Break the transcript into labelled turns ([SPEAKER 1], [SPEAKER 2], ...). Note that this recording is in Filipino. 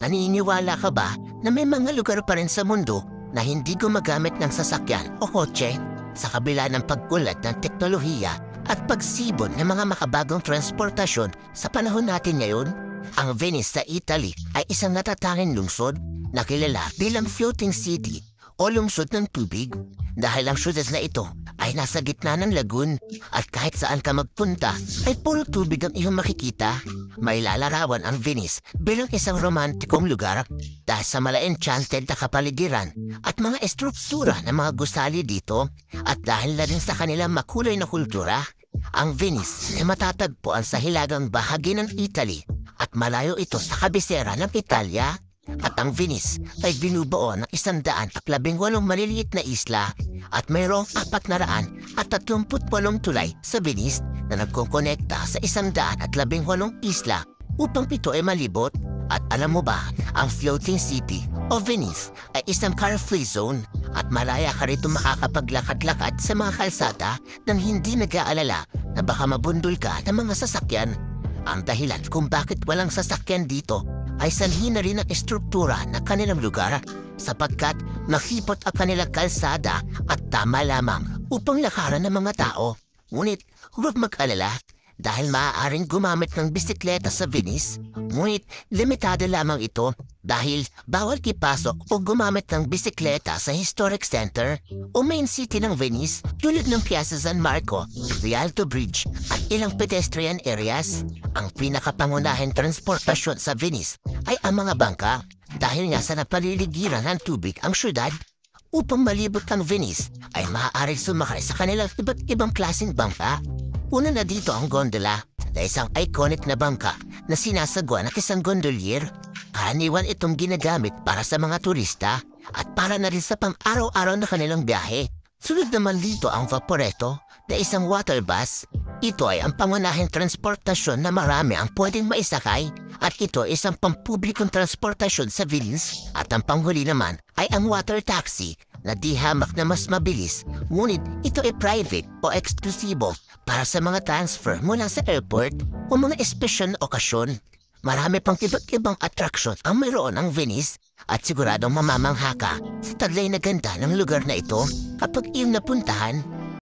[SPEAKER 1] Naniniwala ka ba na may mga lugar pa rin sa mundo na hindi gumagamit ng sasakyan o kotse? Sa kabila ng pagkulat ng teknolohiya at pagsibon ng mga makabagong transportasyon sa panahon natin ngayon, ang Venice sa Italy ay isang natatanging lungsod na kilala bilang floating city o lungsod ng tubig dahil ang syudad na ito ay nasa gitna ng lagoon at kahit saan ka magpunta ay puro tubig ang iyong makikita. May lalarawan ang Venice bilang isang romantikong lugar dahil sa mala-enchanted na kapaligiran at mga estruktura ng mga gusali dito at dahil na rin sa kanilang makulay na kultura. Ang Venice ay matatagpuan sa hilagang bahagi ng Italy at malayo ito sa kabisera ng Italia. At ang Venice ay binubuo ng 118 maliliit na isla at mayroong 438 tulay sa Venice na nagkukonekta sa 118 isla upang ito ay malibot. At alam mo ba, ang floating city o Venice ay isang car-free zone at malaya ka rito makakapaglakad-lakad sa mga kalsada nang hindi nag-aalala na baka mabundol ka ng mga sasakyan. Ang dahilan kung bakit walang sasakyan dito ay sanhi na rin ang estruktura ng kanilang lugar sapagkat nakipot ang kanilang kalsada at tama lamang upang lakaran ng mga tao. Ngunit huwag mag-alala dahil maaaring gumamit ng bisikleta sa Venice, ngunit limitado lamang ito dahil bawal ipasok o gumamit ng bisikleta sa historic center o main city ng Venice tulad ng Piazza San Marco, Rialto Bridge at ilang pedestrian areas. Ang pinakapangunahing transportasyon sa Venice ay ang mga bangka dahil nga sa napaliligiran ng tubig ang syudad. Upang malibot ang Venice ay maaaring sumakay sa kanilang iba't ibang klaseng bangka. Una na dito ang gondola na isang iconic na bangka na sinasagwa ng isang gondolier. Karaniwan itong ginagamit para sa mga turista at para na rin sa pang-araw-araw na kanilang biyahe. Sunod naman dito ang vaporetto na isang water bus. Ito ay ang pangunahing transportasyon na marami ang pwedeng maisakay at ito ay isang pampublikong transportasyon sa Venice. At ang panghuli naman ay ang water taxi na di hamak na mas mabilis, ngunit ito ay private o eksklusibo para sa mga transfer mula sa airport o mga espesyal na okasyon. Marami pang iba't ibang atraksyon ang mayroon ang Venice at siguradong mamamangha ka sa taglay na ganda ng lugar na ito kapag iyong napuntahan.